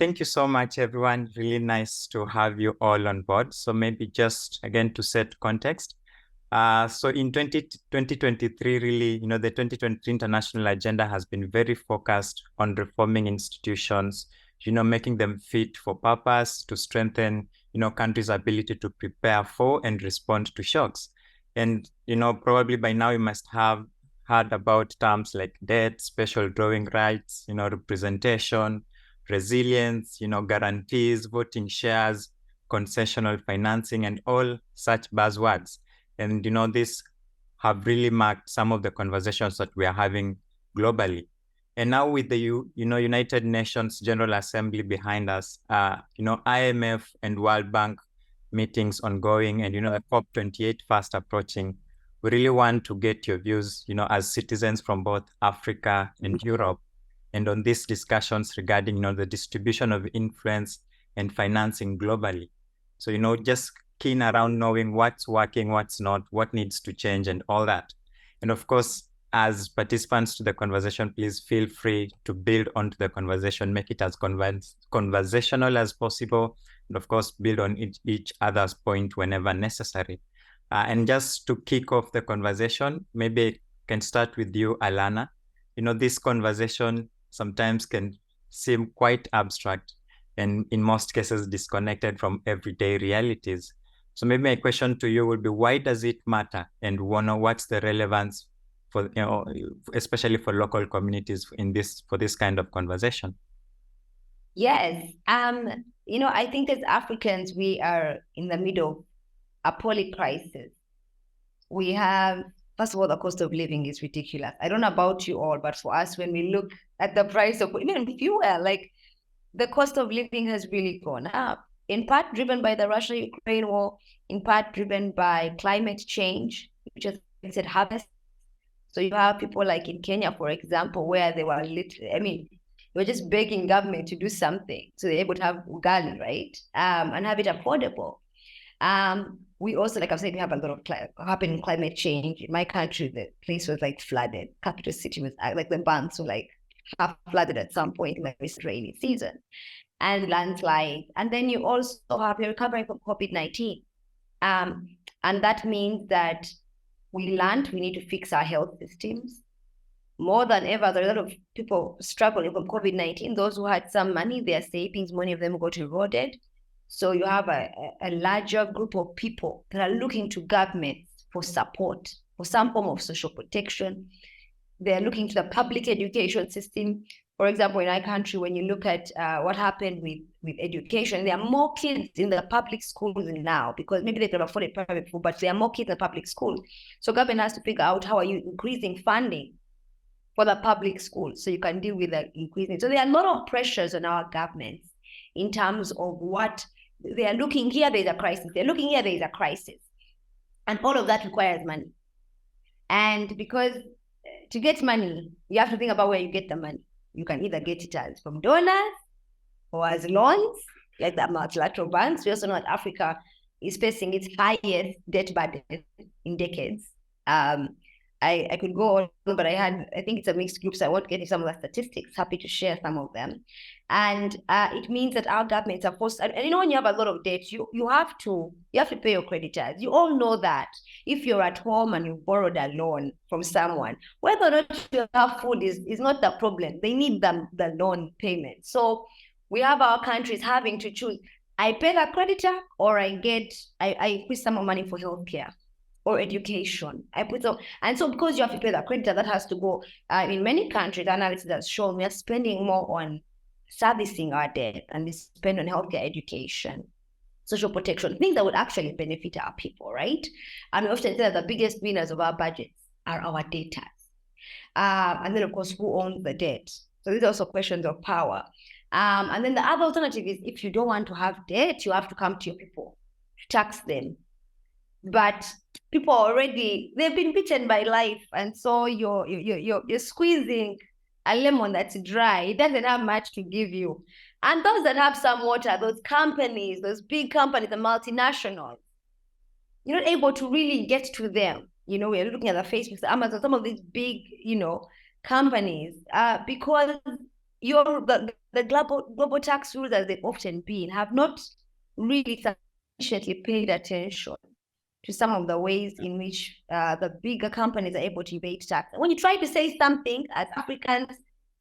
Thank you so much, everyone. Really nice to have you all on board. So maybe just again to set context. So in 2023, really, the 2023 international agenda has been very focused on reforming institutions, making them fit for purpose to strengthen, countries' ability to prepare for and respond to shocks. And, probably by now you must have heard about terms like debt, special drawing rights, representation, resilience, guarantees, voting shares, concessional financing, and all such buzzwords. And, these have really marked some of the conversations that we are having globally. And now with the, United Nations General Assembly behind us, IMF and World Bank meetings ongoing and, the COP28 fast approaching, we really want to get your views, as citizens from both Africa and Europe, and on these discussions regarding, the distribution of influence and financing globally. So, just keen around knowing what's working, what's not, what needs to change, and all that. And of course, as participants to the conversation, please feel free to build onto the conversation, make it as conversational as possible, and of course, build on each other's point whenever necessary. And just to kick off the conversation, maybe I can start with you, Alana. This conversation sometimes can seem quite abstract and in most cases disconnected from everyday realities. So maybe my question to you would be, why does it matter? And what's the relevance for, especially for local communities for this kind of conversation? Yes. I think as Africans, we are in the middle of a poly-crisis. We have, first of all, the cost of living is ridiculous. I don't know about you all, but for us, when we look at the price of even fuel, like the cost of living has really gone up, in part driven by the Russia-Ukraine war, in part driven by climate change, which has said harvest. So you have people like in Kenya, for example, where they were they were just begging government to do something so they're able to have ugali, right? And have it affordable. We also, like I've said, we have a lot of happening climate change. In my country, the place was like flooded. Capital city was like the banks were like half flooded at some point in this rainy season, and landslide. And then you also have your recovering from COVID-19. And that means that we learned we need to fix our health systems. More than ever, there are a lot of people struggling from COVID-19. Those who had some money, their savings, many of them got eroded. So you have a larger group of people that are looking to governments for support, for some form of social protection. They're looking to the public education system. For example, in our country, when you look at what happened with education, there are more kids in the public schools now because maybe they can afford a private school, but there are more kids in the public schools. So government has to figure out how are you increasing funding for the public schools so you can deal with the increasing. So there are a lot of pressures on our governments in terms of what they are looking here, there's a crisis. They're looking here, there's a crisis. And all of that requires money. And because to get money, you have to think about where you get the money. You can either get it as from donors or as loans, like the multilateral banks. We also know that Africa is facing its highest debt burden in decades. I could go on, but I think it's a mixed group, so I won't get into some of the statistics. Happy to share some of them. And it means that our governments are forced, and when you have a lot of debt, you have to pay your creditors. You all know that if you're at home and you borrowed a loan from someone, whether or not you have food is not the problem. They need the loan payment. So we have our countries having to choose. I pay the creditor or I put some more money for healthcare or education. And so because you have to pay the creditor, that has to go. In many countries, analysis has shown we are spending more on servicing our debt and we spend on healthcare, education, social protection, things that would actually benefit our people, right? And we often say that the biggest winners of our budgets are our debtors. And then, of course, who owns the debt? So these are also questions of power. And then the other alternative is if you don't want to have debt, you have to come to your people, tax them. But people already, they've been bitten by life. And so you're squeezing a lemon that's dry. It doesn't have much to give you. And those that have some water, those companies, those big companies, the multinationals, you're not able to really get to them. We're looking at the Facebook, Amazon, some of these big, companies, because the global tax rules as they've often been have not really sufficiently paid attention to some of the ways in which the bigger companies are able to evade tax. When you try to say something as Africans,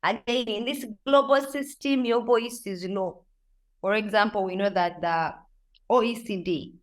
again, in this global system, your voice is low. For example, we know that the OECD,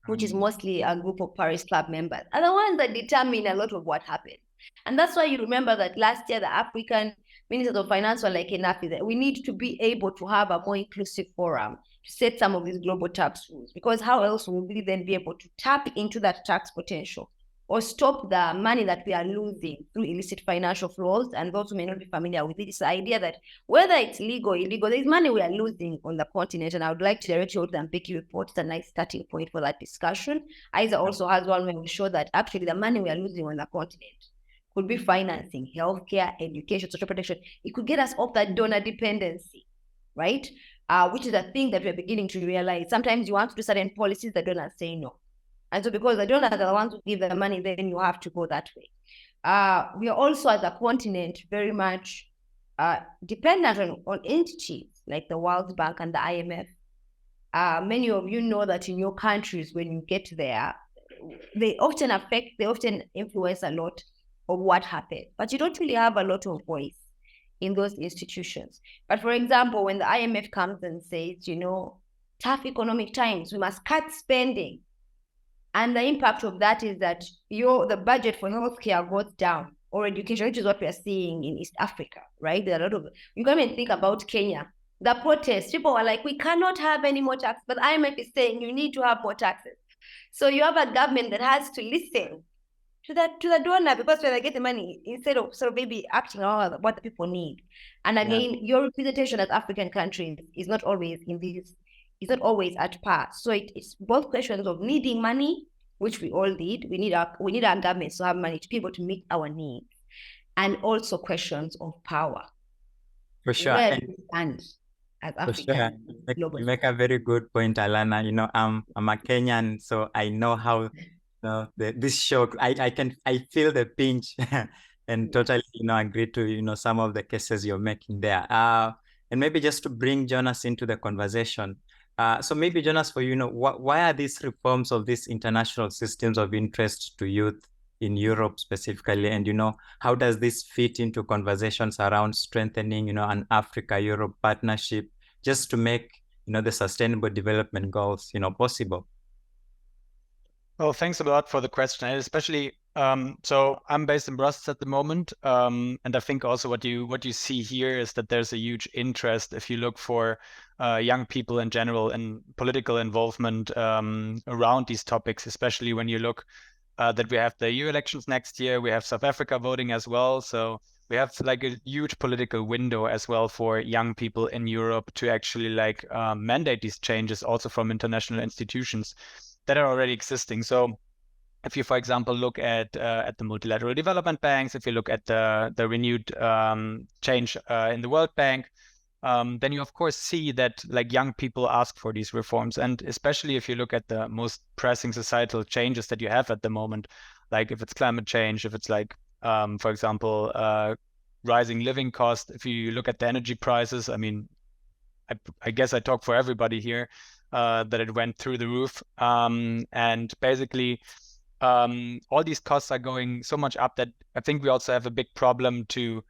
which is mostly a group of Paris Club members, are the ones that determine a lot of what happens. And that's why you remember that last year, the African Ministers of Finance were like, enough is that we need to be able to have a more inclusive forum to set some of these global tax rules, because how else will we then be able to tap into that tax potential or stop the money that we are losing through illicit financial flows? And those who may not be familiar with it, it's the idea that whether it's legal or illegal, there's money we are losing on the continent. And I would like to direct you to the Mbeki report. It's a nice starting point for that discussion. ISA also has one where we show that actually the money we are losing on the continent could be financing healthcare, education, social protection. It could get us off that donor dependency, right? Which is a thing that we're beginning to realize. Sometimes you want to do certain policies, the donors say no. And so because the donors are the ones who give the money, then you have to go that way. We are also, as a continent, very much dependent on entities like the World Bank and the IMF. Many of you know that in your countries, when you get there, they often influence a lot of what happened, but you don't really have a lot of voice in those institutions. But for example, when the IMF comes and says, tough economic times, we must cut spending. And the impact of that is that the budget for healthcare goes down, or education, which is what we are seeing in East Africa, right? There are a lot of, you can even think about Kenya. The protests, people are like, we cannot have any more taxes, but IMF is saying you need to have more taxes. So you have a government that has to listen to the donor, because when they get the money, instead of sort of maybe acting on what the people need. And again, your representation as African countries is not always at par. So it's both questions of needing money, which we all need. We need our governments to have money to be able to meet our needs, and also questions of power. For sure. Where we stand as Africa. You make a very good point, Alana. I'm a Kenyan, so I know how this shock. I feel the pinch and totally agree to some of the cases you're making there. And maybe just to bring Jonas into the conversation. So maybe Jonas, for why are these reforms of these international systems of interest to youth in Europe specifically, and how does this fit into conversations around strengthening an Africa-Europe partnership, just to make the sustainable development goals possible? Well, thanks a lot for the question, and especially so I'm based in Brussels at the moment, and I think also what you see here is that there's a huge interest, if you look for young people in general and political involvement around these topics, especially when you look that we have the EU elections next year, we have South Africa voting as well, so we have like a huge political window as well for young people in Europe to actually mandate these changes also from international institutions that are already existing. So if you, for example, look at the multilateral development banks, if you look at the renewed change in the World Bank, then you of course see that young people ask for these reforms. And especially if you look at the most pressing societal changes that you have at the moment, like if it's climate change, if it's for example, rising living costs, if you look at the energy prices, I mean, I guess I talk for everybody here, that it went through the roof. And basically, all these costs are going so much up that I think we also have a big problem to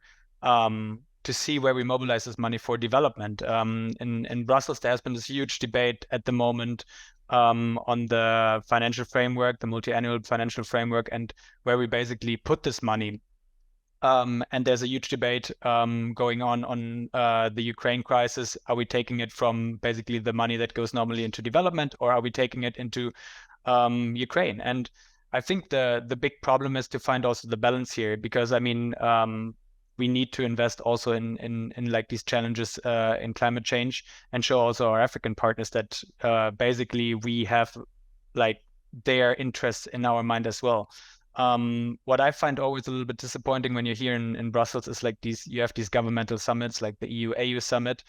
see where we mobilize this money for development. In Brussels, there has been this huge debate at the moment on the financial framework, the multi-annual financial framework, and where we basically put this money. And there's a huge debate going on the Ukraine crisis. Are we taking it from basically the money that goes normally into development, or are we taking it into Ukraine? And I think the big problem is to find also the balance here, because I mean, we need to invest also in these challenges in climate change, and show also our African partners that basically we have their interests in our mind as well. What I find always a little bit disappointing when you're here in Brussels is you have these governmental summits, like the EU-AU summit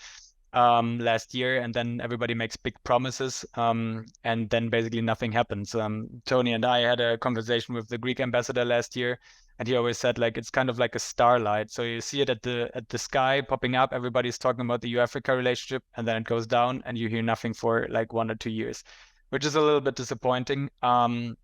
last year, and then everybody makes big promises, and then basically nothing happens. Tony and I had a conversation with the Greek ambassador last year, And he always said, like, it's kind of like a starlight. So you see it at the sky popping up. Everybody's talking about the EU-Africa relationship, and then it goes down, and you hear nothing for like 1 or 2 years, which is a little bit disappointing. And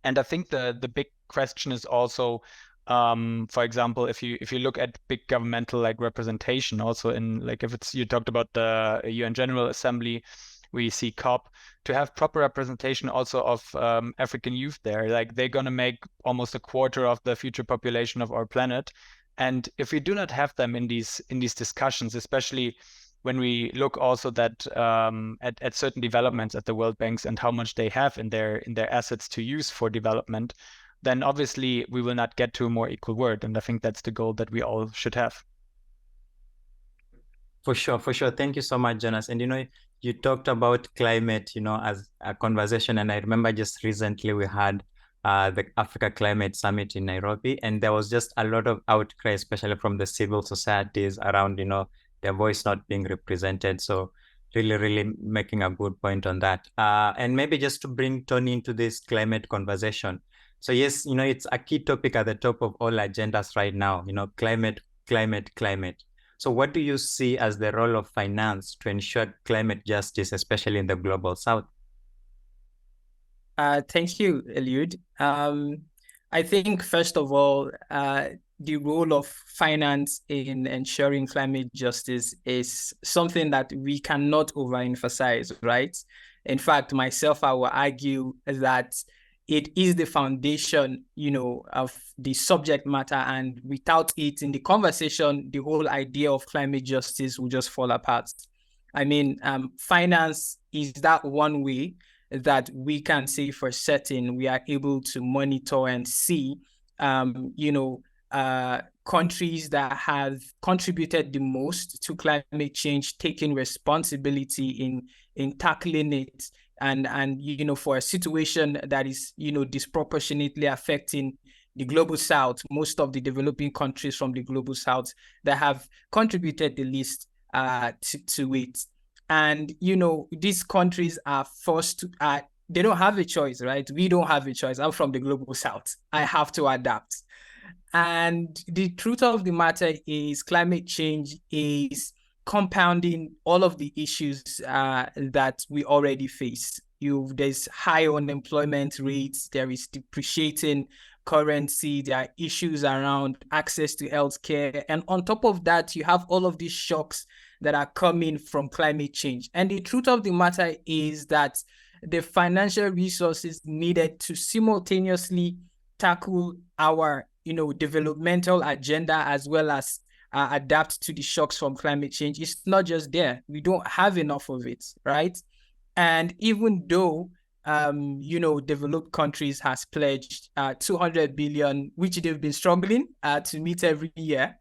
I think the big question is also, for example, if you look at big governmental like representation, also in like if it's you talked about the UN General Assembly, we see COP, to have proper representation also of African youth there. Like they're gonna make almost a quarter of the future population of our planet, and if we do not have them in these discussions, especially when we look also that at certain developments at the World Banks and how much they have in their assets to use for development, then obviously we will not get to a more equal world. And I think that's the goal that we all should have. For sure, for sure. Thank you so much, Jonas. And you talked about climate, as a conversation. And I remember just recently we had the Africa Climate Summit in Nairobi, and there was just a lot of outcry, especially from the civil societies around, their voice not being represented. So really, really making a good point on that. And maybe just to bring Tony into this climate conversation. So yes, it's a key topic at the top of all agendas right now, climate, climate, climate. So what do you see as the role of finance to ensure climate justice, especially in the global south? Thank you, Eliud. I think, first of all, the role of finance in ensuring climate justice is something that we cannot overemphasize, right? In fact, myself, I will argue that it is the foundation, of the subject matter, and without it in the conversation, the whole idea of climate justice will just fall apart. I mean, finance is that one way that we can say for certain we are able to monitor and see, countries that have contributed the most to climate change, taking responsibility in tackling it. And for a situation that is, disproportionately affecting the global south, most of the developing countries from the global south that have contributed the least to it. And, these countries are forced to, they don't have a choice, right? We don't have a choice. I'm from the global south. I have to adapt. And the truth of the matter is climate change is compounding all of the issues that we already face. There's high unemployment rates, there is depreciating currency, there are issues around access to healthcare, and on top of that, you have all of these shocks that are coming from climate change. And the truth of the matter is that the financial resources needed to simultaneously tackle our, developmental agenda as well as adapt to the shocks from climate change, it's not just there. We don't have enough of it, right? And even though, developed countries has pledged 200 billion, which they've been struggling to meet every year.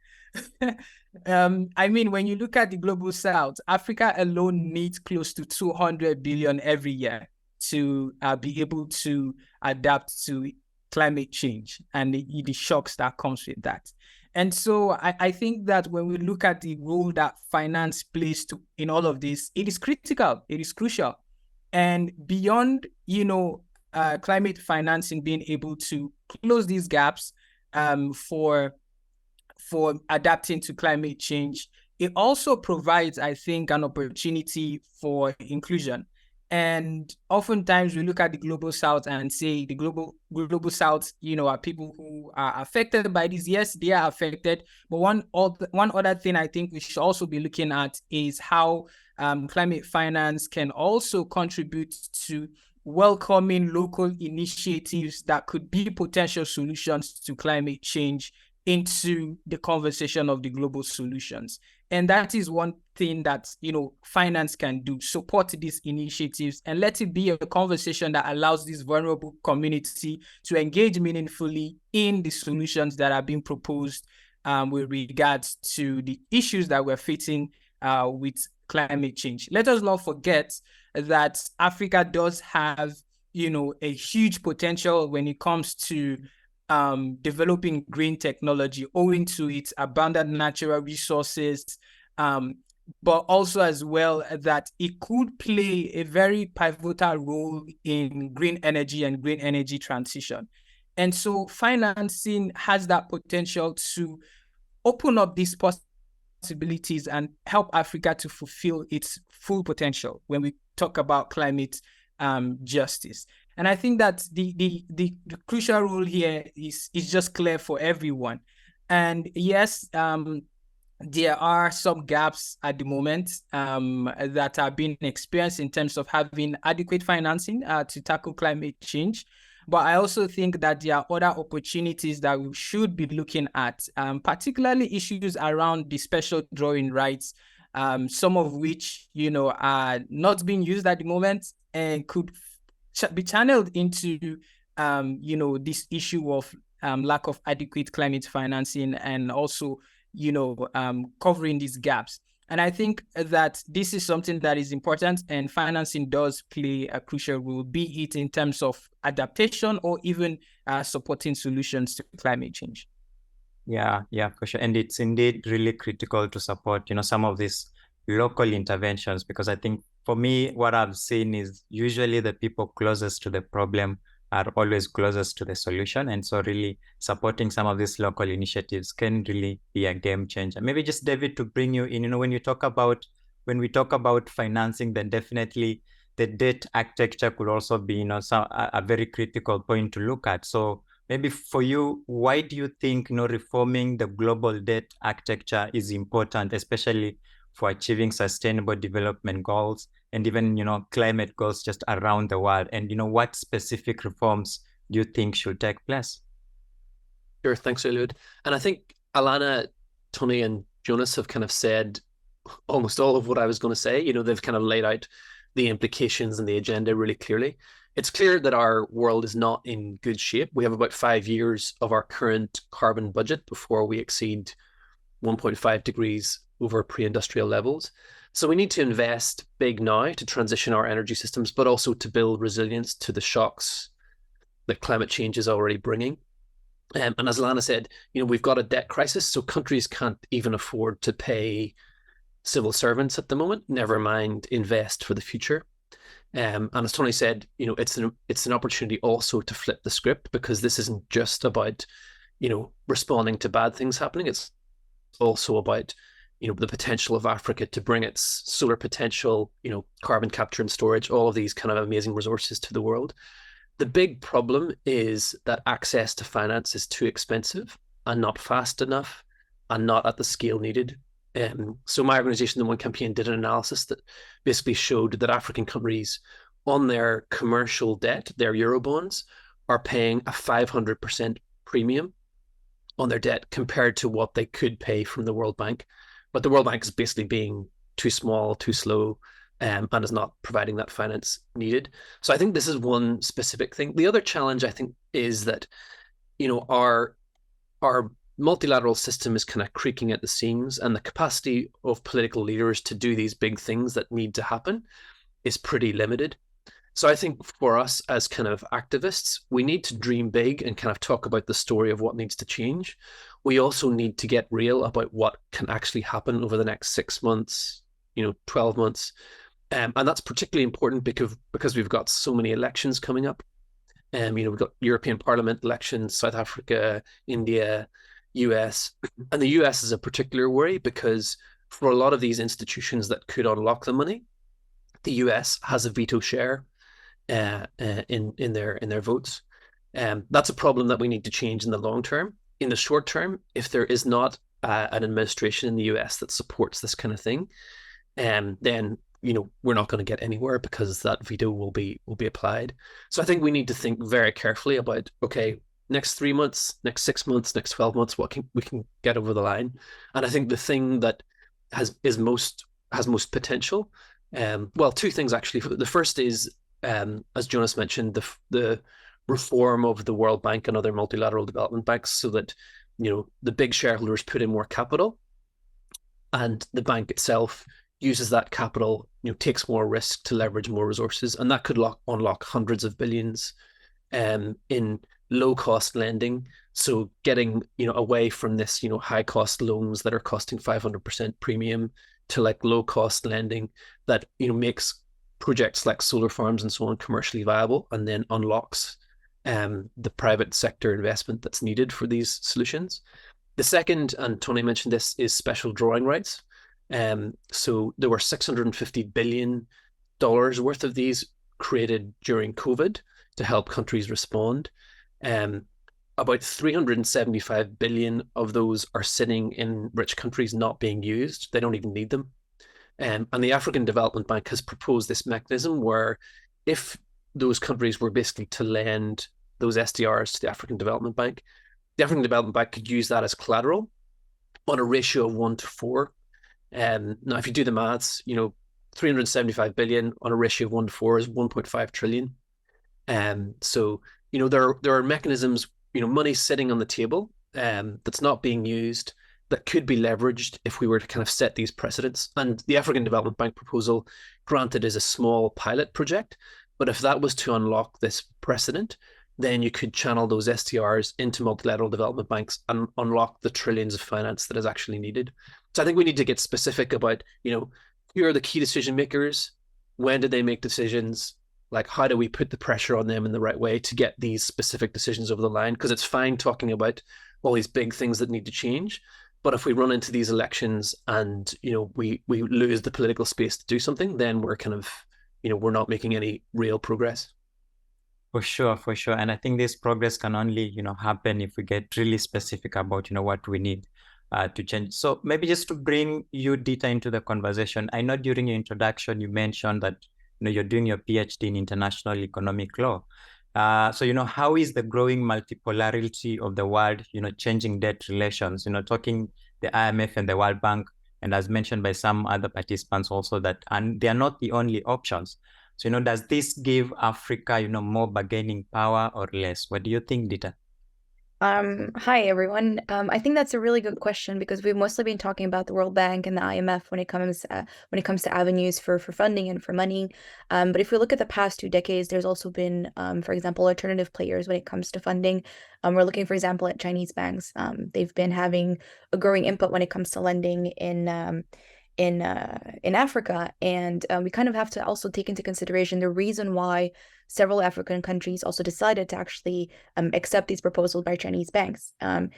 I mean, when you look at the global south, Africa alone needs close to 200 billion every year to be able to adapt to climate change and the shocks that comes with that. And so I think that when we look at the role that finance plays in all of this, it is critical, it is crucial. And beyond, climate financing being able to close these gaps for adapting to climate change, it also provides, I think, an opportunity for inclusion. And oftentimes we look at the global south and say the global south, are people who are affected by this. Yes, they are affected. But one other thing I think we should also be looking at is how climate finance can also contribute to welcoming local initiatives that could be potential solutions to climate change into the conversation of the global solutions. And that is one thing that, finance can do, support these initiatives and let it be a conversation that allows this vulnerable community to engage meaningfully in the solutions that are being proposed with regards to the issues that we're facing with climate change. Let us not forget that Africa does have, a huge potential when it comes to developing green technology owing to its abundant natural resources, but also as well that it could play a very pivotal role in green energy and green energy transition. And so financing has that potential to open up these possibilities and help Africa to fulfill its full potential when we talk about climate justice. And I think that the crucial role here is just clear for everyone. And yes, there are some gaps at the moment that are being experienced in terms of having adequate financing to tackle climate change. But I also think that there are other opportunities that we should be looking at, particularly issues around the special drawing rights, some of which, are not being used at the moment and could be channeled into, this issue of lack of adequate climate financing and also, covering these gaps. And I think that this is something that is important, and financing does play a crucial role, be it in terms of adaptation or even supporting solutions to climate change. Yeah, for sure. And it's indeed really critical to support, some of these local interventions, because I think for me, what I've seen is usually the people closest to the problem are always closest to the solution. And so really supporting some of these local initiatives can really be a game changer. Maybe just David, to bring you in, when we talk about financing, then definitely the debt architecture could also be, a very critical point to look at. So maybe for you, why do you think, reforming the global debt architecture is important, especially for achieving sustainable development goals and even, climate goals just around the world? And, what specific reforms do you think should take place? Sure, thanks, Eliud. And I think Alana, Tony, and Jonas have kind of said almost all of what I was going to say. They've kind of laid out the implications and the agenda really clearly. It's clear that our world is not in good shape. We have about 5 years of our current carbon budget before we exceed 1.5 degrees over pre-industrial levels. So we need to invest big now to transition our energy systems, but also to build resilience to the shocks that climate change is already bringing. And as Lana said, we've got a debt crisis, so countries can't even afford to pay civil servants at the moment, never mind invest for the future. And as Tony said, it's an opportunity also to flip the script, because this isn't just about, responding to bad things happening. It's also about, the potential of Africa to bring its solar potential, carbon capture and storage, all of these kind of amazing resources to the world. The big problem is that access to finance is too expensive and not fast enough and not at the scale needed. So my organization, the One Campaign, did an analysis that basically showed that African countries on their commercial debt, their Eurobonds, are paying a 500% premium on their debt compared to what they could pay from the World Bank. But the World Bank is basically being too small, too slow, and is not providing that finance needed. So I think this is one specific thing. The other challenge, I think, is that, our multilateral system is kind of creaking at the seams, and the capacity of political leaders to do these big things that need to happen is pretty limited. So I think for us as kind of activists, we need to dream big and kind of talk about the story of what needs to change. We also need to get real about what can actually happen over the next 6 months, 12 months. And that's particularly important because we've got so many elections coming up. We've got European Parliament elections, South Africa, India, US. And the US is a particular worry because for a lot of these institutions that could unlock the money, the US has a veto share in their votes. That's a problem that we need to change in the long term. In the short term, if there is not an administration in the US that supports this kind of thing, then we're not going to get anywhere because that veto will be applied. So I think we need to think very carefully about, okay, next 3 months, next 6 months, next 12 months, we can get over the line. And I think the thing that has most potential, well, two things actually. The first is, as Jonas mentioned, the reform of the World Bank and other multilateral development banks, so that the big shareholders put in more capital, and the bank itself uses that capital, takes more risk to leverage more resources, and that could unlock hundreds of billions in low-cost lending. So getting away from this high-cost loans that are costing 500% premium to like low-cost lending that makes projects like solar farms and so on commercially viable, and then unlocks the private sector investment that's needed for these solutions. The second, and Tony mentioned this, is special drawing rights. So there were $650 billion worth of these created during COVID to help countries respond. About 375 billion of those are sitting in rich countries not being used. They don't even need them. And the African Development Bank has proposed this mechanism where if those countries were basically to lend those SDRs to the African Development Bank, the African Development Bank could use that as collateral on a ratio of 1 to 4. Now, if you do the maths, 375 billion on a ratio of 1 to 4 is 1.5 trillion. So, there are mechanisms, money sitting on the table that's not being used that could be leveraged if we were to kind of set these precedents. And the African Development Bank proposal, granted, is a small pilot project, but if that was to unlock this precedent, then you could channel those STRs into multilateral development banks and unlock the trillions of finance that is actually needed. So I think we need to get specific about, who are the key decision makers? When do they make decisions? Like, how do we put the pressure on them in the right way to get these specific decisions over the line? Because it's fine talking about all these big things that need to change, but if we run into these elections and, we lose the political space to do something, then we're kind of, we're not making any real progress. For sure. And I think this progress can only, happen if we get really specific about, what we need to change. So maybe just to bring you, Dita, into the conversation, I know during your introduction, you mentioned that, you're doing your PhD in international economic law. So, how is the growing multipolarity of the world, changing debt relations, talking the IMF and the World Bank, and as mentioned by some other participants also and they are not the only options. So, does this give Africa, more bargaining power or less? What do you think, Dita? Hi, everyone. I think that's a really good question because we've mostly been talking about the World Bank and the IMF when it comes to avenues for funding and for money. But if we look at the past 2 decades, there's also been, for example, alternative players when it comes to funding. We're looking, for example, at Chinese banks. They've been having a growing input when it comes to lending in Africa, and we kind of have to also take into consideration the reason why several African countries also decided to actually accept these proposals by Chinese banks, and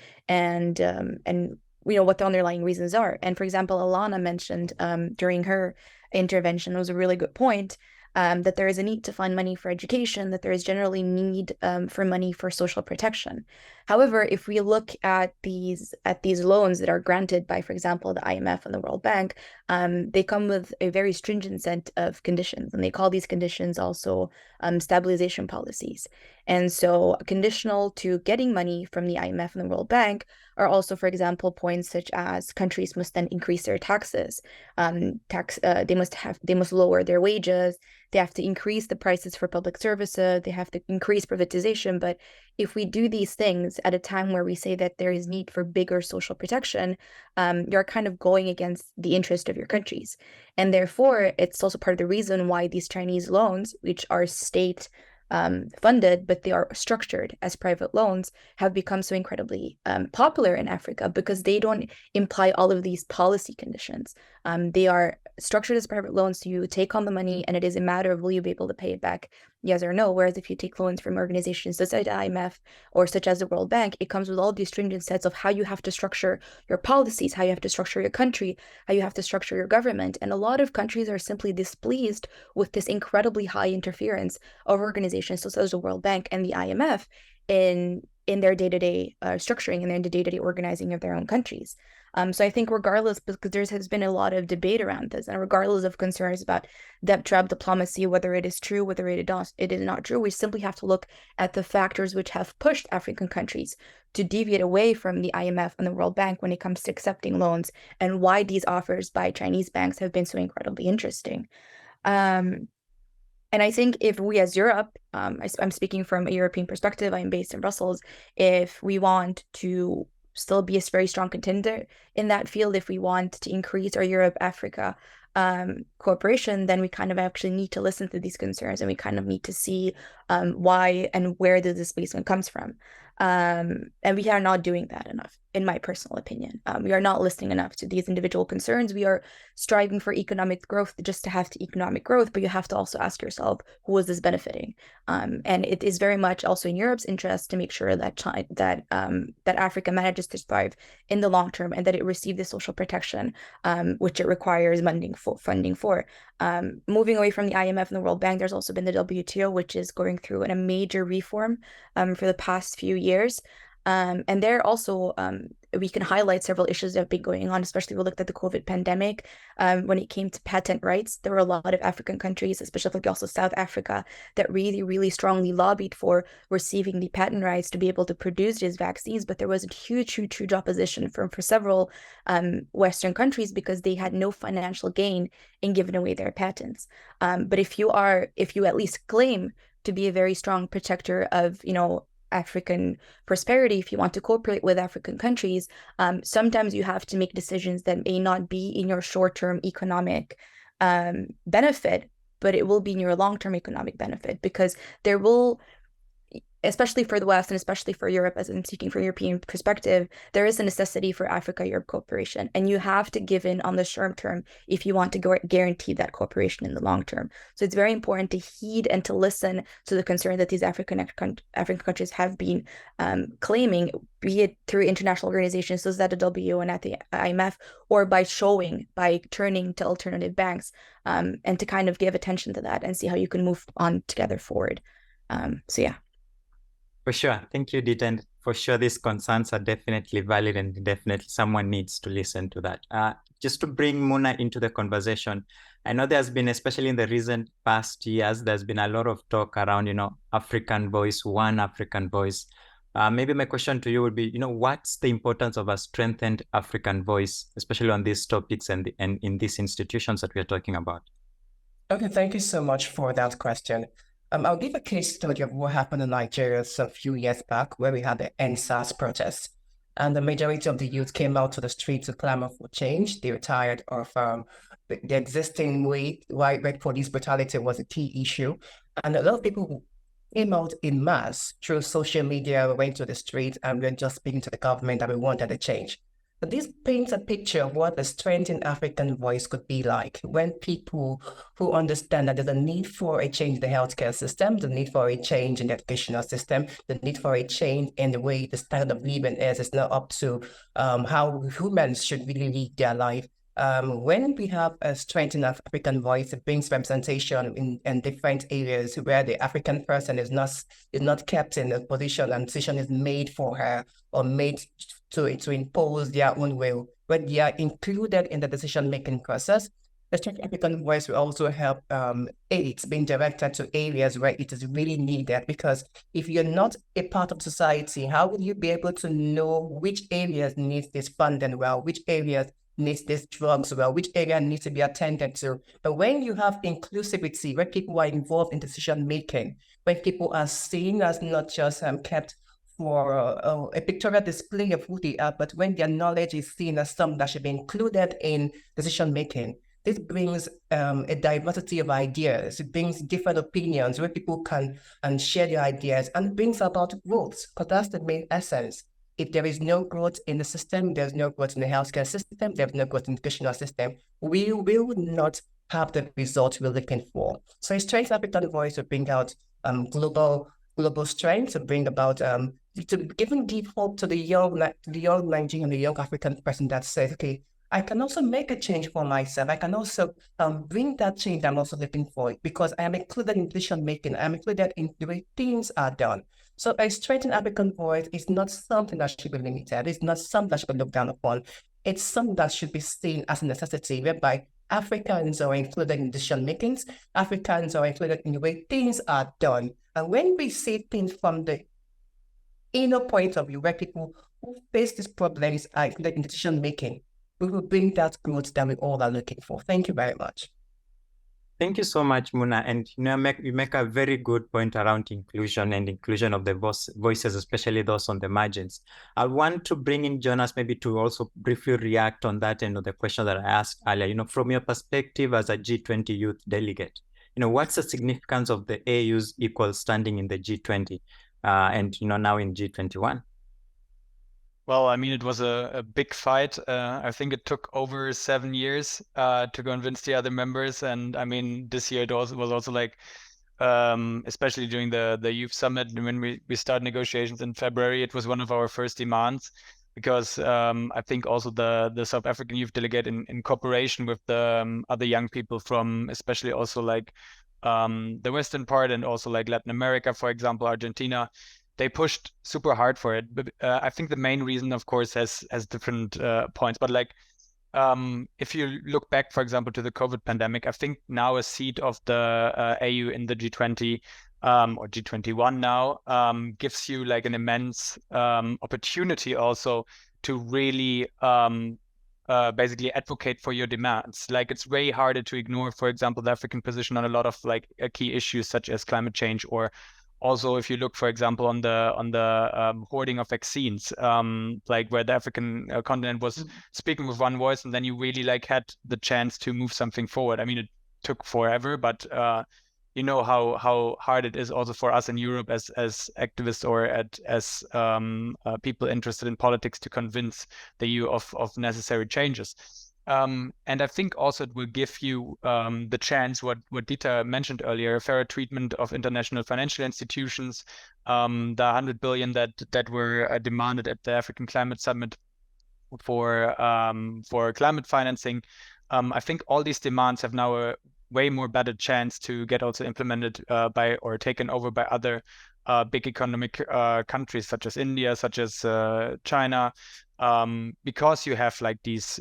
what the underlying reasons are. And for example, Alana mentioned during her intervention, it was a really good point, that there is a need to find money for education, that there is generally need for money for social protection. However, if we look at these loans that are granted by, for example, the IMF and the World Bank, they come with a very stringent set of conditions, and they call these conditions also stabilization policies. And so conditional to getting money from the IMF and the World Bank are also, for example, points such as countries must then increase their taxes. They must lower their wages. They have to increase the prices for public services. They have to increase privatization. But if we do these things at a time where we say that there is need for bigger social protection, you're kind of going against the interest of your countries. And therefore, it's also part of the reason why these Chinese loans, which are state funded, but they are structured as private loans, have become so incredibly popular in Africa because they don't imply all of these policy conditions. They are structured as private loans, so you take on the money and it is a matter of will you be able to pay it back, yes or no. Whereas if you take loans from organizations such as the IMF or such as the World Bank, it comes with all these stringent sets of how you have to structure your policies, how you have to structure your country, how you have to structure your government. And a lot of countries are simply displeased with this incredibly high interference of organizations such as the World Bank and the IMF in their day-to-day structuring and their day-to-day organizing of their own countries. So I think regardless, because there has been a lot of debate around this, and regardless of concerns about debt trap diplomacy, whether it is true, whether it is not true, we simply have to look at the factors which have pushed African countries to deviate away from the IMF and the World Bank when it comes to accepting loans, and why these offers by Chinese banks have been so incredibly interesting. And I think if we as Europe, I'm speaking from a European perspective, I'm based in Brussels, if we want to still be a very strong contender in that field, if we want to increase our Europe-Africa cooperation, then we kind of actually need to listen to these concerns, and we kind of need to see why and where the displacement comes from. And we are not doing that enough. in my personal opinion. We are not listening enough to these individual concerns. We are striving for economic growth just to have economic growth, but you have to also ask yourself, who is this benefiting? And it is very much also in Europe's interest to make sure that that Africa manages to thrive in the long term, and that it receives the social protection which it requires funding for. Moving away from the IMF and the World Bank, there's also been the WTO, which is going through a major reform for the past few years. And there also, we can highlight several issues that have been going on, especially we looked at the COVID pandemic. When it came to patent rights, there were a lot of African countries, especially also South Africa, that really, really strongly lobbied for receiving the patent rights to be able to produce these vaccines. But there was a huge opposition for several Western countries because they had no financial gain in giving away their patents. But if you at least claim to be a very strong protector of, African prosperity, if you want to cooperate with African countries, sometimes you have to make decisions that may not be in your short-term economic benefit, but it will be in your long-term economic benefit, because there will, especially for the West and especially for Europe, as I'm speaking from a European perspective, there is a necessity for Africa-Europe cooperation, and you have to give in on the short term if you want to guarantee that cooperation in the long term. So it's very important to heed and to listen to the concern that these African countries have been claiming, be it through international organizations, so at the WTO and at the IMF, or by turning to alternative banks, and to kind of give attention to that and see how you can move on together forward. So yeah. For sure. Thank you, Dita. And for sure, these concerns are definitely valid, and definitely someone needs to listen to that. Just to bring Muna into the conversation, I know there's been, especially in the recent past years, there's been a lot of talk around, African voice, one African voice. Maybe my question to you would be, what's the importance of a strengthened African voice, especially on these topics and in these institutions that we're talking about? Okay, thank you so much for that question. I'll give a case study of what happened in Nigeria a few years back, where we had the NSAS protests, and the majority of the youth came out to the street to clamor for change. They were tired of the existing way where police brutality was a key issue, and a lot of people came out in mass through social media, went to the street, and were just speaking to the government that we wanted a change. But this paints a picture of what the strengthened African voice could be like when people who understand that there's a need for a change in the healthcare system, the need for a change in the educational system, the need for a change in the way the standard of living is not up to how humans should really lead their life. When we have a strengthened African voice, it brings representation in different areas where the African person is not kept in a position and decision is made for her or made to impose their own will. When they are included in the decision-making process, the strengthened African voice will also help aids being directed to areas where it is really needed. Because if you're not a part of society, how will you be able to know which areas need this funding well, which areas needs these drugs well, which area needs to be attended to? But when you have inclusivity, where people are involved in decision making, when people are seen as not just kept for a pictorial display of who they are, but when their knowledge is seen as something that should be included in decision making, this brings a diversity of ideas. It brings different opinions where people can share their ideas, and brings about growth, because that's the main essence. If there is no growth in the system, there's no growth in the healthcare system, there's no growth in the educational system, we will not have the result we're looking for. So a strength African voice will bring out global strength, to bring about to giving deep hope to the young Nigerian, the young African person that says, okay, I can also make a change for myself. I can also bring that change I'm also looking for, because I am included in decision making. I'm included in the way things are done. So a strengthened African voice is not something that should be limited. It's not something that should be looked down upon. It's something that should be seen as a necessity, whereby Africans are included in decision makings. Africans are included in the way things are done. And when we see things from the inner point of view, where people who face these problems are included in decision making, we will bring that growth that we all are looking for. Thank you very much. Thank you so much, Muna. And you make a very good point around inclusion and inclusion of the voices, especially those on the margins. I want to bring in Jonas maybe to also briefly react on that and the question that I asked earlier. From your perspective as a G20 youth delegate, what's the significance of the AU's equal standing in the G20 and now in G21? Well, I mean, it was a big fight. I think it took over 7 years to convince the other members. And I mean, this year it was also like, especially during the youth summit, when we started negotiations in February, it was one of our first demands, because I think also the South African youth delegate in cooperation with the other young people from especially also like the Western part and also like Latin America, for example, Argentina, they pushed super hard for it. But I think the main reason, of course, has different points. But like, if you look back, for example, to the COVID pandemic, I think now a seat of the AU in the G20 or G21 now gives you like an immense opportunity also to really basically advocate for your demands. Like, it's way harder to ignore, for example, the African position on a lot of like key issues such as climate change, or also if you look, for example, on the hoarding of vaccines, like where the African continent was speaking with one voice, and then you really like had the chance to move something forward. I mean, it took forever, but you know how hard it is also for us in Europe as activists or as people interested in politics to convince the EU of necessary changes. And I think also it will give you the chance, what Dieter mentioned earlier, fairer treatment of international financial institutions, the 100 billion that were demanded at the African Climate Summit for climate financing. I think all these demands have now a way more better chance to get also implemented by or taken over by other big economic countries such as India, such as China, because you have like these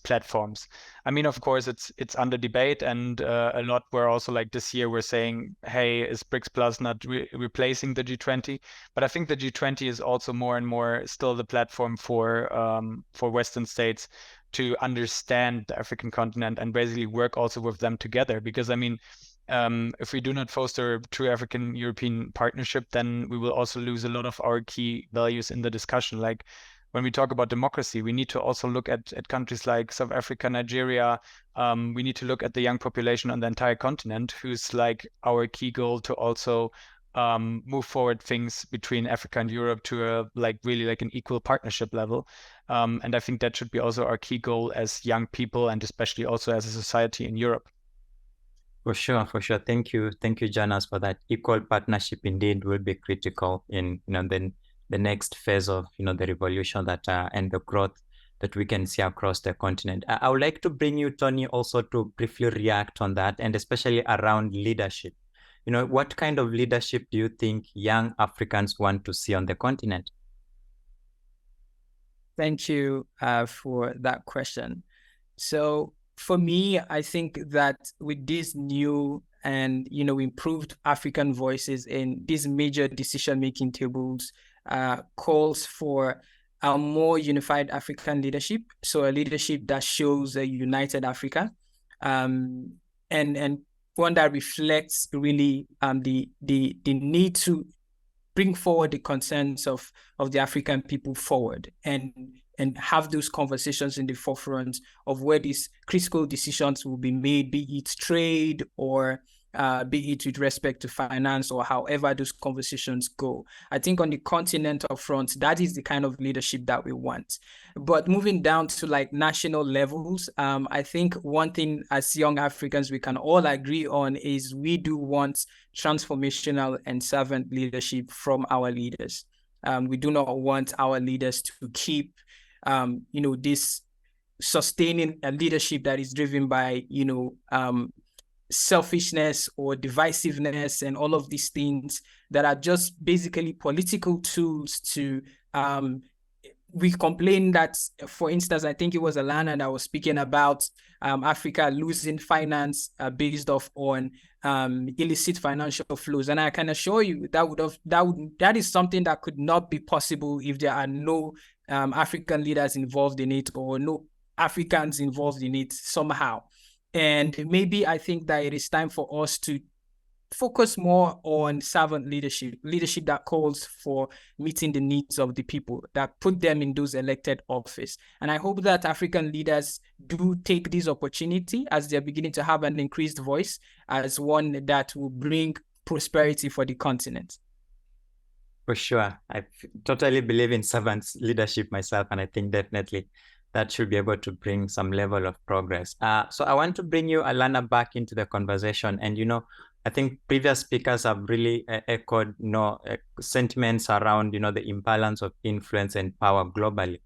platforms. I mean, of course, it's under debate, and a lot were also like this year we're saying, hey, is BRICS Plus not replacing the G20? But I think the G20 is also more and more still the platform for Western states to understand the African continent and basically work also with them together. Because I mean, if we do not foster true African-European partnership, then we will also lose a lot of our key values in the discussion. Like, when we talk about democracy, we need to also look at countries like South Africa, Nigeria. We need to look at the young population on the entire continent, who's like our key goal to also move forward things between Africa and Europe to a like really like an equal partnership level. And I think that should be also our key goal as young people, and especially also as a society in Europe. For sure. Thank you, Jonas, for that. Equal partnership indeed will be critical in the next phase of the revolution that and the growth that we can see across the continent. I would like to bring you, Tony, also to briefly react on that, and especially around leadership. What kind of leadership do you think young Africans want to see on the continent? Thank you for that question. So for me, I think that with these new and improved African voices in these major decision-making tables, calls for a more unified African leadership. So a leadership that shows a united Africa, and one that reflects really the need to bring forward the concerns of the African people forward, and have those conversations in the forefront of where these critical decisions will be made, be it trade or be it with respect to finance, or however those conversations go. I think on the continental front, that is the kind of leadership that we want. But moving down to like national levels, I think one thing as young Africans we can all agree on is we do want transformational and servant leadership from our leaders. We do not want our leaders to keep this sustaining a leadership that is driven by selfishness or divisiveness and all of these things that are just basically political tools to we complain that, for instance, I think it was Alana that was speaking about Africa losing finance based off on illicit financial flows, and I can assure you that is something that could not be possible if there are no African leaders involved in it, or no Africans involved in it somehow. And maybe I think that it is time for us to focus more on servant leadership that calls for meeting the needs of the people, that put them in those elected office. And I hope that African leaders do take this opportunity as they're beginning to have an increased voice as one that will bring prosperity for the continent. For sure. I totally believe in servant leadership myself, and I think definitely that should be able to bring some level of progress. So I want to bring you, Alana, back into the conversation. And, I think previous speakers have really echoed, sentiments around, the imbalance of influence and power globally.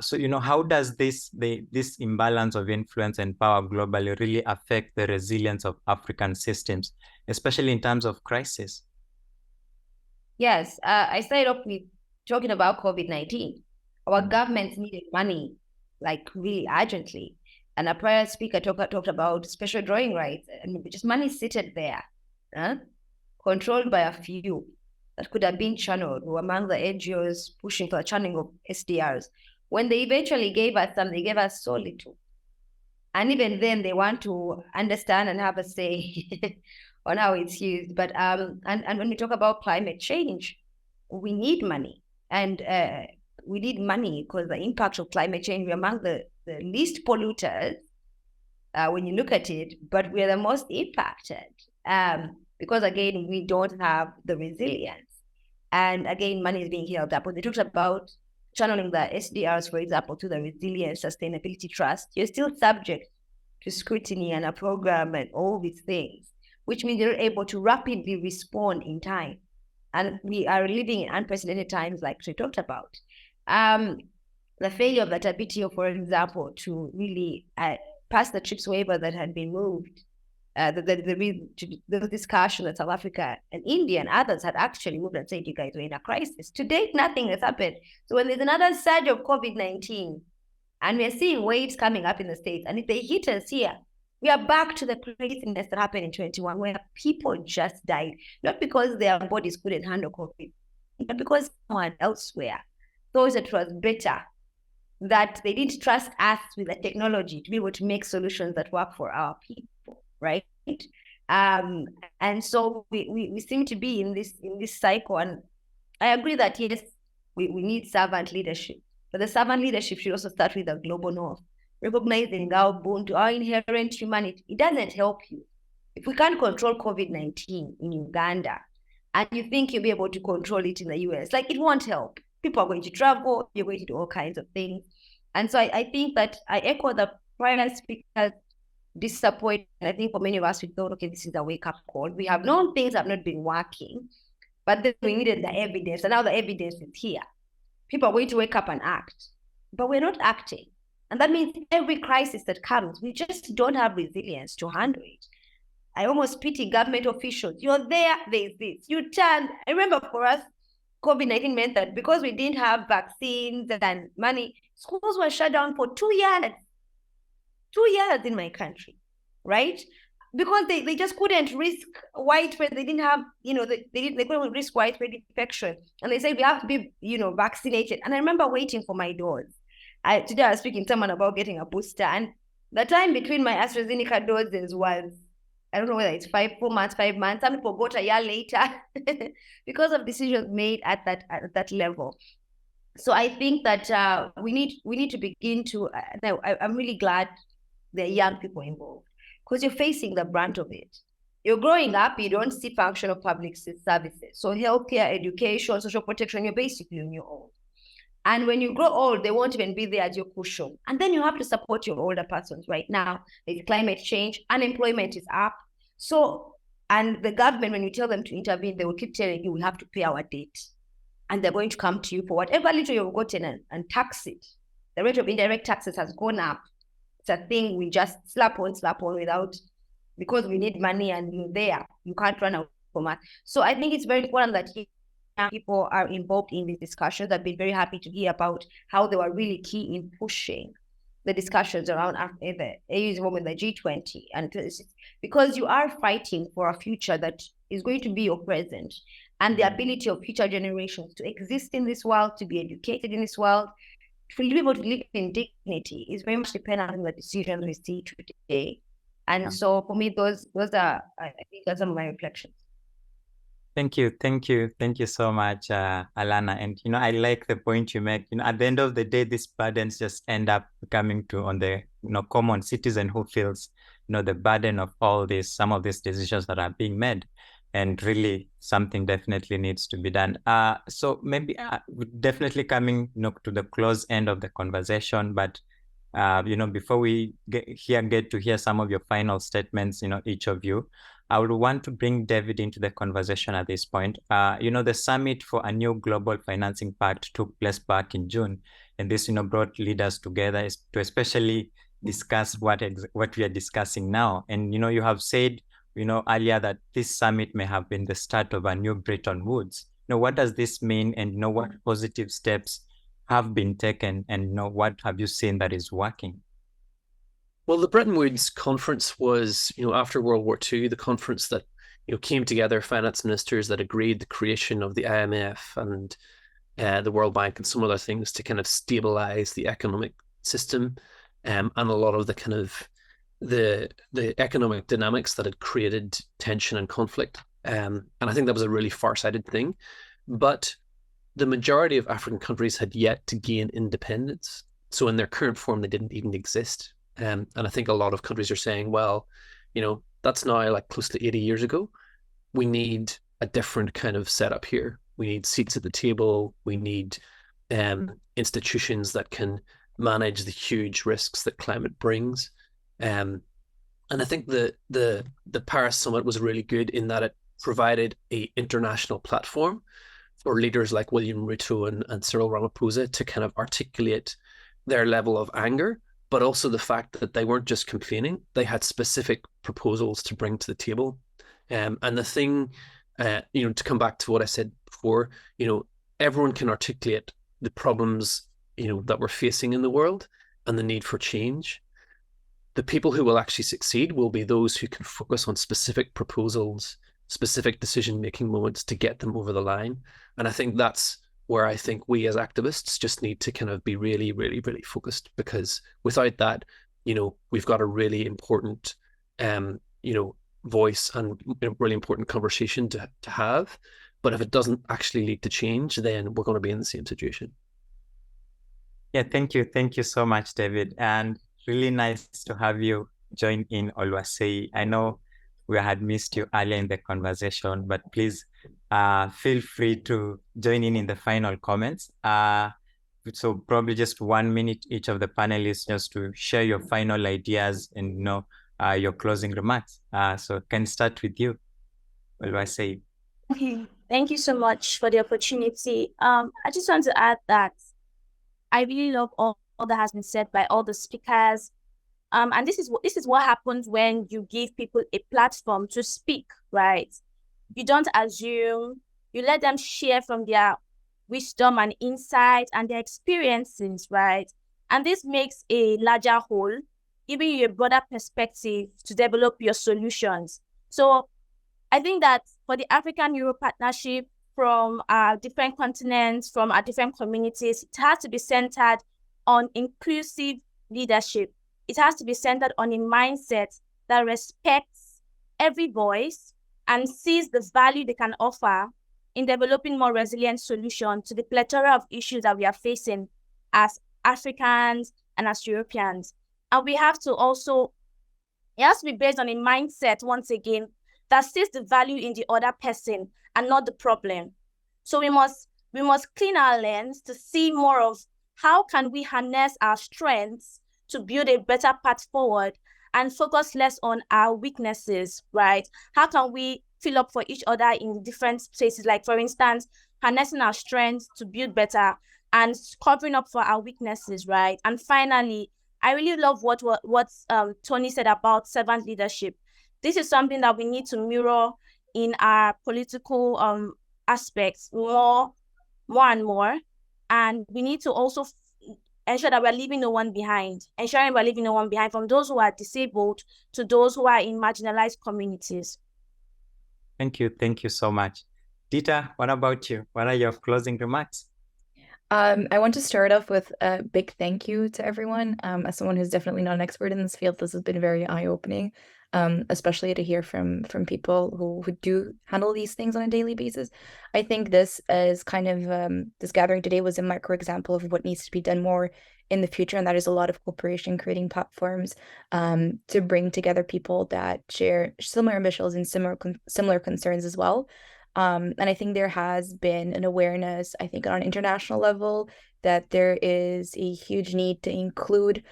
So, how does this imbalance of influence and power globally really affect the resilience of African systems, especially in terms of crisis? Yes, I started off with talking about COVID-19. Our governments needed money, like really urgently. And a prior speaker talked about special drawing rights, and just money seated there, controlled by a few that could have been channeled, who were among the NGOs pushing for the channeling of SDRs. When they eventually gave us some, they gave us so little. And even then, they want to understand and have a say on how it's used. But and when we talk about climate change, we need money. And we need money because the impact of climate change, we're among the least polluters when you look at it, but we're the most impacted because, again, we don't have the resilience. And again, money is being held up. When they talked about channeling the SDRs, for example, to the Resilience Sustainability Trust, you're still subject to scrutiny and a program and all these things, which means you're able to rapidly respond in time. And we are living in unprecedented times, like we talked about. The failure of the WTO, for example, to really pass the TRIPS waiver that had been moved, the discussion that South Africa and India and others had actually moved and said, you guys were in a crisis. To date, nothing has happened. So when there's another surge of COVID-19, and we're seeing waves coming up in the States, and if they hit us here, we are back to the craziness that happened in 2021, where people just died, not because their bodies couldn't handle COVID, but because someone elsewhere thought it was better, that they didn't trust us with the technology to be able to make solutions that work for our people, right? And so we seem to be in this cycle. And I agree that, yes, we need servant leadership, but the servant leadership should also start with the global north, recognizing our Ubuntu, our inherent humanity. It doesn't help you. If we can't control COVID-19 in Uganda, and you think you'll be able to control it in the US, like, it won't help. People are going to travel, you're going to do all kinds of things. And so I think that I echo the prior speaker's disappointment. I think for many of us, we thought, okay, this is a wake-up call. We have known things have not been working, but then we needed the evidence, and now the evidence is here. People are going to wake up and act, but we're not acting. And that means every crisis that comes, we just don't have resilience to handle it. I almost pity government officials. You're there, there's this. You turn. I remember for us, COVID-19 meant that because we didn't have vaccines and money, schools were shut down for 2 years. 2 years in my country, right? Because they just couldn't risk widespread. They didn't have, they couldn't risk widespread infection. And they said we have to be, vaccinated. And I remember waiting for my dose. Today I was speaking to someone about getting a booster, and the time between my AstraZeneca doses was, I don't know whether it's 5 months. Some people got a year later because of decisions made at that level. So I think that we need to begin to. I'm really glad there are young people involved, because you're facing the brunt of it. You're growing up, you don't see function of public services. So healthcare, education, social protection, you're basically on your own. And when you grow old, they won't even be there as your cushion. And then you have to support your older persons. Right now, there's climate change, unemployment is up. So, and the government, when you tell them to intervene, they will keep telling you, we have to pay our debt. And they're going to come to you for whatever little you've gotten and tax it. The rate of indirect taxes has gone up. It's a thing we just slap on without, because we need money and you're there. You can't run out from us. So I think it's very important that people are involved in these discussions. I've been very happy to hear about how they were really key in pushing the discussions around the AU's involvement in the G20. And because you are fighting for a future that is going to be your present, and the ability of future generations to exist in this world, to be educated in this world, to be able to live in dignity is very much dependent on the decisions we see today. And so for me, those are, I think, are some of my reflections. Thank you so much, Alana. And I like the point you make. At the end of the day, these burdens just end up coming on the common citizen who feels the burden of all this, some of these decisions that are being made. and really something definitely needs to be done. So maybe definitely coming to the close end of the conversation, but before we get to hear some of your final statements, each of you, I would want to bring David into the conversation at this point. The Summit for a New Global Financing Pact took place back in June, and this, brought leaders together to especially discuss what we are discussing now. And, you have said, earlier that this summit may have been the start of a new Bretton Woods. What does this mean? And, what positive steps have been taken? And, what have you seen that is working? Well, the Bretton Woods conference was, after World War II, the conference that, came together finance ministers that agreed the creation of the IMF and the World Bank and some other things to kind of stabilize the economic system, and a lot of the kind of the economic dynamics that had created tension and conflict. And I think that was a really far-sighted thing. But the majority of African countries had yet to gain independence. So in their current form, they didn't even exist. And I think a lot of countries are saying, well, that's now like close to 80 years ago. We need a different kind of setup here. We need seats at the table. We need institutions that can manage the huge risks that climate brings. And I think the Paris Summit was really good in that it provided an international platform for leaders like William Ruto and Cyril Ramaphosa to kind of articulate their level of anger, but also the fact that they weren't just complaining, they had specific proposals to bring to the table. And the thing, to come back to what I said before, everyone can articulate the problems, that we're facing in the world and the need for change. The people who will actually succeed will be those who can focus on specific proposals, specific decision-making moments to get them over the line. And I think that's where I think we as activists just need to kind of be really, really, really focused, because without that, we've got a really important, voice and really important conversation to have. But if it doesn't actually lead to change, then we're going to be in the same situation. Yeah, thank you. Thank you so much, David. And really nice to have you join in, Oluwaseyi. I know we had missed you earlier in the conversation, but please feel free to join in the final comments. So probably just 1 minute each of the panelists just to share your final ideas and your closing remarks. So can start with you, Oluwaseyi. Okay, thank you so much for the opportunity. I just want to add that I really love all that has been said by all the speakers. And this is what happens when you give people a platform to speak, right? You don't assume, you let them share from their wisdom and insight and their experiences, right? And this makes a larger whole, giving you a broader perspective to develop your solutions. So I think that for the African-Euro partnership, from our different continents, from our different communities, it has to be centered on inclusive leadership. It has to be centered on a mindset that respects every voice and sees the value they can offer in developing more resilient solutions to the plethora of issues that we are facing as Africans and as Europeans. And we have to also, it has to be based on a mindset, once again, that sees the value in the other person and not the problem. So we must clean our lens to see more of how can we harness our strengths to build a better path forward and focus less on our weaknesses, right? How can we fill up for each other in different spaces? Like, for instance, harnessing our strengths to build better and covering up for our weaknesses, right? And finally, I really love what Tony said about servant leadership. This is something that we need to mirror in our political aspects more and more. And we need to also ensure that we're leaving no one behind, ensuring we're leaving no one behind, from those who are disabled to those who are in marginalized communities. Thank you. Thank you so much. Dita, what about you? What are your closing remarks? I want to start off with a big thank you to everyone. As someone who's definitely not an expert in this field, this has been very eye-opening, especially to hear from people who do handle these things on a daily basis. I think this is kind of, this gathering today was a micro example of what needs to be done more in the future, and that is a lot of cooperation, creating platforms to bring together people that share similar ambitions and similar concerns as well. And I think there has been an awareness, I think, on an international level, that there is a huge need to include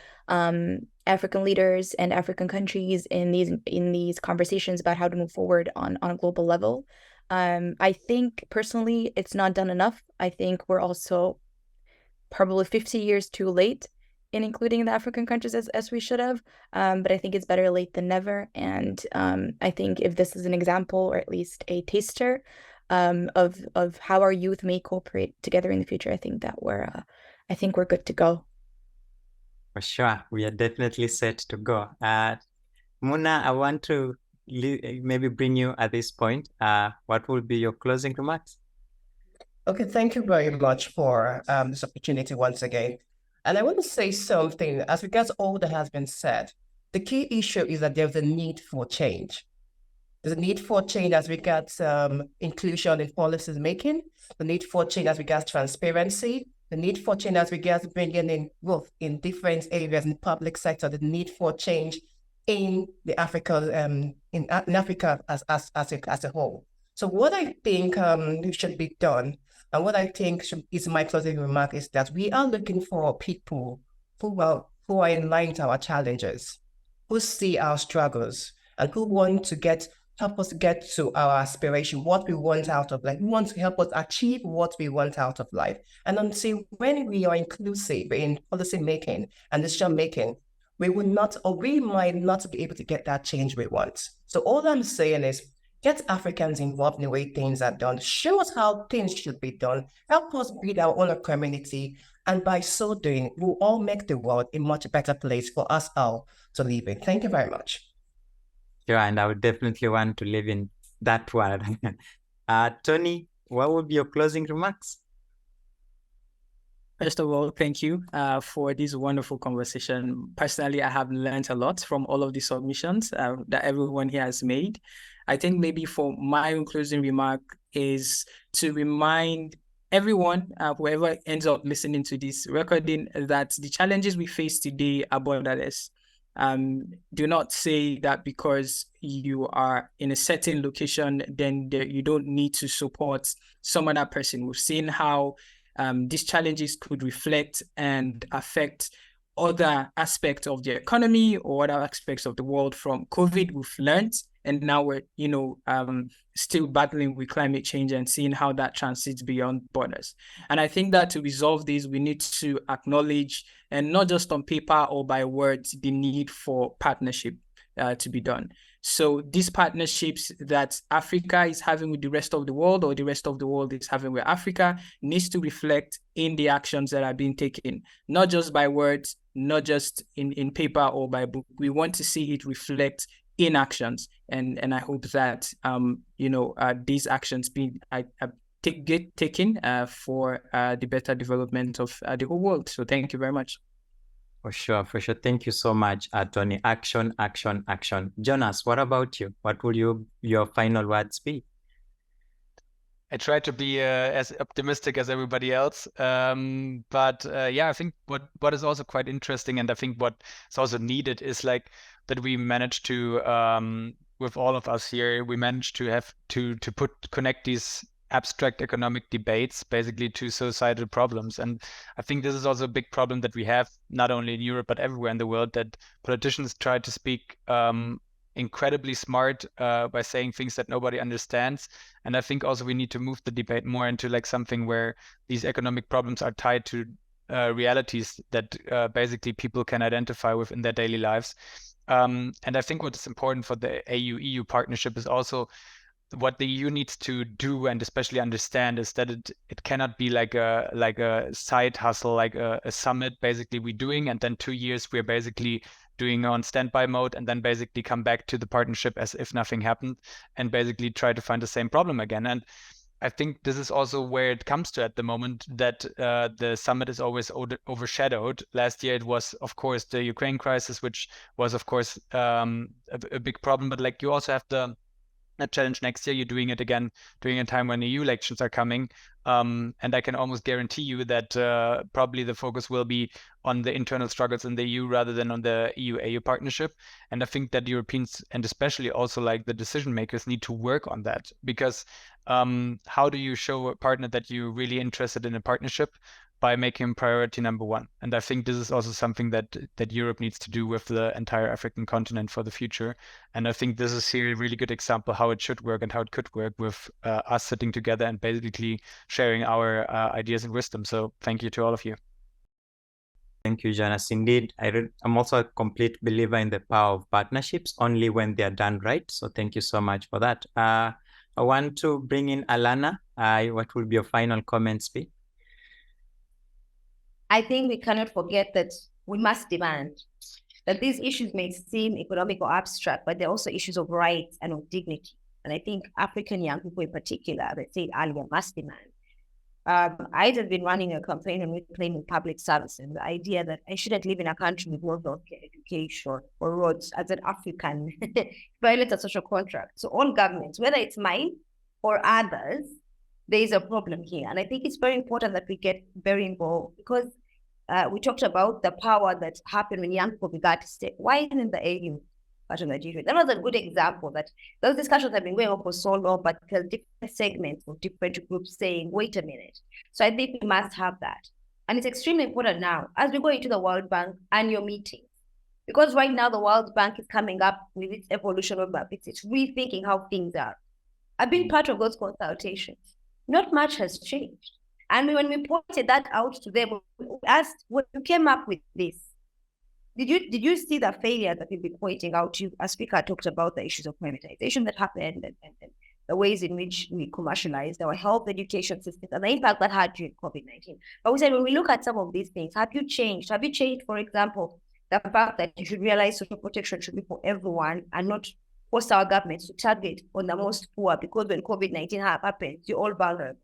African leaders and African countries in these conversations about how to move forward on a global level. I think personally it's not done enough. I think we're also probably 50 years too late in including the African countries as we should have. But I think it's better late than never. And I think if this is an example, or at least a taster of how our youth may cooperate together in the future, I think that we're good to go. For sure, we are definitely set to go. Muna, I want to maybe bring you at this point. What will be your closing remarks? Okay, thank you very much for this opportunity once again. And I want to say something, as regards all that has been said. The key issue is that there's a need for change. There's a need for change as regards inclusion in policies making, the need for change as regards transparency, the need for change as regards bringing in growth in different areas in the public sector, the need for change in the Africa, in Africa as a whole. So what I think should be done, and what I think is my closing remark, is that we are looking for people who are in line with our challenges, who see our struggles, and who want to help us get to our aspiration, what we want out of life. We want to help us achieve what we want out of life. And until when we are inclusive in policy making and decision making, we will not, or we might not be able to get that change we want. So all I'm saying is, get Africans involved in the way things are done. Show us how things should be done. Help us build our own community. And by so doing, we'll all make the world a much better place for us all to live in. Thank you very much. Sure, and I would definitely want to live in that world. Tony, what would be your closing remarks? First of all, thank you for this wonderful conversation. Personally, I have learned a lot from all of the submissions that everyone here has made. I think maybe for my own closing remark is to remind everyone, whoever ends up listening to this recording, that the challenges we face today are borderless. Do not say that because you are in a certain location, then you don't need to support some other person. We've seen how these challenges could reflect and affect other aspects of the economy or other aspects of the world. From COVID, we've learned, and now we're, still battling with climate change and seeing how that transits beyond borders. And I think that to resolve this, we need to acknowledge, and not just on paper or by words, the need for partnership to be done. So these partnerships that Africa is having with the rest of the world, or the rest of the world is having with Africa, needs to reflect in the actions that are being taken, not just by words, not just in paper or by book. We want to see it reflect in actions, and I hope that these actions get taken for the better development of the whole world. So thank you very much. For sure. Thank you so much, Tony. Action, action, action. Jonas, what about you? What will your final words be? I try to be as optimistic as everybody else. But I think what is also quite interesting, and I think what is also needed, is like that we managed to, with all of us here, we managed to have to connect these abstract economic debates basically to societal problems. And I think this is also a big problem that we have, not only in Europe, but everywhere in the world, that politicians try to speak incredibly smart by saying things that nobody understands. And I think also we need to move the debate more into like something where these economic problems are tied to realities that basically people can identify with in their daily lives. And I think what is important for the AU-EU partnership is also what the EU needs to do, and especially understand, is that it cannot be like a side hustle, like a summit basically we're doing, and then 2 years we're basically doing on standby mode, and then basically come back to the partnership as if nothing happened and basically try to find the same problem again. And I think this is also where it comes to at the moment, that the summit is always overshadowed. Last year it was, of course, the Ukraine crisis, which was, of course, a big problem. But like you also have the a challenge next year. You're doing it again during a time when EU elections are coming. And I can almost guarantee you that probably the focus will be on the internal struggles in the EU rather than on the EU-AU partnership. And I think that Europeans, and especially also like the decision makers, need to work on that, because how do you show a partner that you're really interested in a partnership? By making priority number one. And I think this is also something that Europe needs to do with the entire African continent for the future. And I think this is here a really good example how it should work and how it could work with us sitting together and basically sharing our ideas and wisdom. So thank you to all of you. Thank you, Jonas. Indeed, I'm also a complete believer in the power of partnerships only when they are done right. So thank you so much for that. I want to bring in Alana. What will be your final comments be? I think we cannot forget that we must demand that these issues may seem economic or abstract, but they're also issues of rights and of dignity. And I think African young people in particular, as I said earlier, must demand. I have been running a campaign on reclaiming public service, and the idea that I shouldn't live in a country with no healthcare, education, or roads as an African violates a social contract. So all governments, whether it's mine or others, there is a problem here. And I think it's very important that we get very involved, because we talked about the power that happened when young people began to say, why isn't the AU part of Nigeria? That was a good example that those discussions have been going on for so long, but there's different segments of different groups saying, wait a minute. So I think we must have that. And it's extremely important now as we go into the World Bank annual meetings, because right now the World Bank is coming up with its evolution roadmap. It's rethinking how things are. I've been part of those consultations. Not much has changed. And when we pointed that out to them, we asked, when you came up with this, did you see the failure that we've been pointing out to? A speaker talked about the issues of privatization that happened and the ways in which we commercialized our health education systems and the impact that had during COVID-19. But we said, when we look at some of these things, have you changed? Have you changed, for example, the fact that you should realize social protection should be for everyone and not force our governments to target on the most poor, because when COVID-19 happens, you're all vulnerable.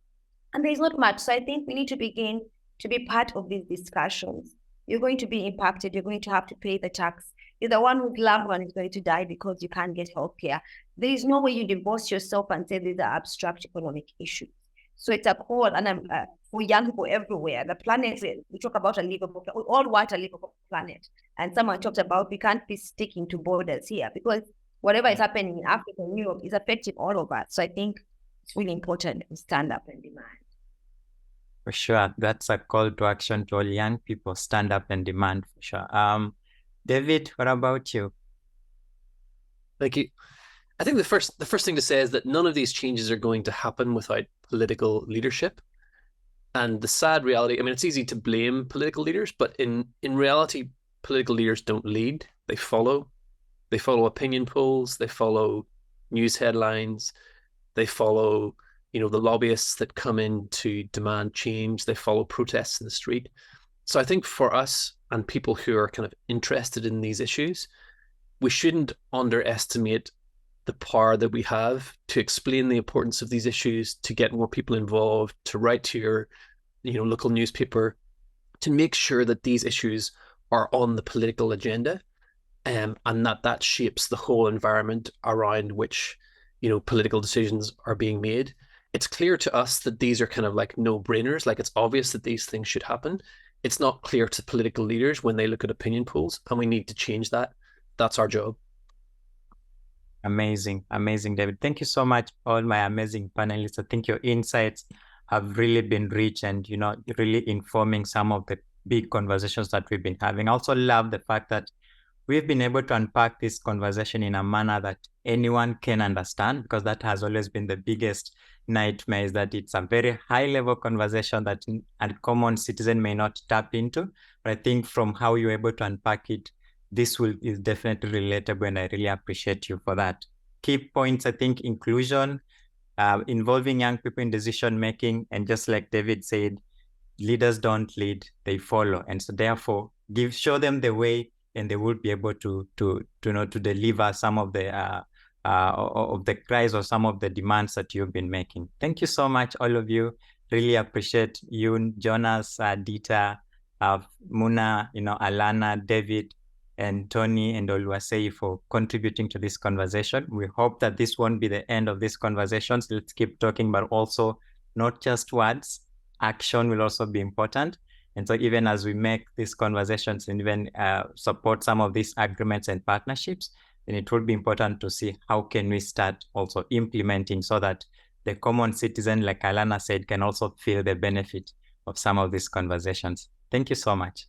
And there's not much. So I think we need to begin to be part of these discussions. You're going to be impacted. You're going to have to pay the tax. You're the one whose loved one is going to die because you can't get healthcare. There is no way you divorce yourself and say these are abstract economic issues. So it's a call, and for young people everywhere. The planet, we talk about a livable planet. We all want a livable planet. And someone talked about we can't be sticking to borders here, because whatever is happening in Africa and Europe is affecting all of us. So I think it's really important to stand up and demand. For sure. That's a call to action to all young people. Stand up and demand, for sure. David, what about you? Thank you. I think the first thing to say is that none of these changes are going to happen without political leadership. And the sad reality, I mean, it's easy to blame political leaders, but in reality, political leaders don't lead, they follow. They follow opinion polls, they follow news headlines, they follow, the lobbyists that come in to demand change, they follow protests in the street. So I think for us and people who are kind of interested in these issues, we shouldn't underestimate the power that we have to explain the importance of these issues, to get more people involved, to write to your, local newspaper, to make sure that these issues are on the political agenda. And that shapes the whole environment around which, political decisions are being made. It's clear to us that these are kind of like no-brainers, like it's obvious that these things should happen. It's not clear to political leaders when they look at opinion polls, and we need to change that. That's our job. Amazing, David. Thank you so much, all my amazing panelists. I think your insights have really been rich and, really informing some of the big conversations that we've been having. I also love the fact that we've been able to unpack this conversation in a manner that anyone can understand, because that has always been the biggest nightmare, is that it's a very high level conversation that a common citizen may not tap into. But I think from how you're able to unpack it, this is definitely relatable, and I really appreciate you for that. Key points, I think, inclusion, involving young people in decision making, and just like David said, leaders don't lead, they follow. And so therefore show them the way, and they will be able to deliver some of the cries or some of the demands that you've been making. Thank you so much, all of you. Really appreciate you, Jonas, Dita, Muna, Alana, David, and Tony and Oluwaseyi for contributing to this conversation. We hope that this won't be the end of these conversations. Let's keep talking, but also not just words. Action will also be important. And so even as we make these conversations and even support some of these agreements and partnerships, then it will be important to see how can we start also implementing so that the common citizen, like Alana said, can also feel the benefit of some of these conversations. Thank you so much.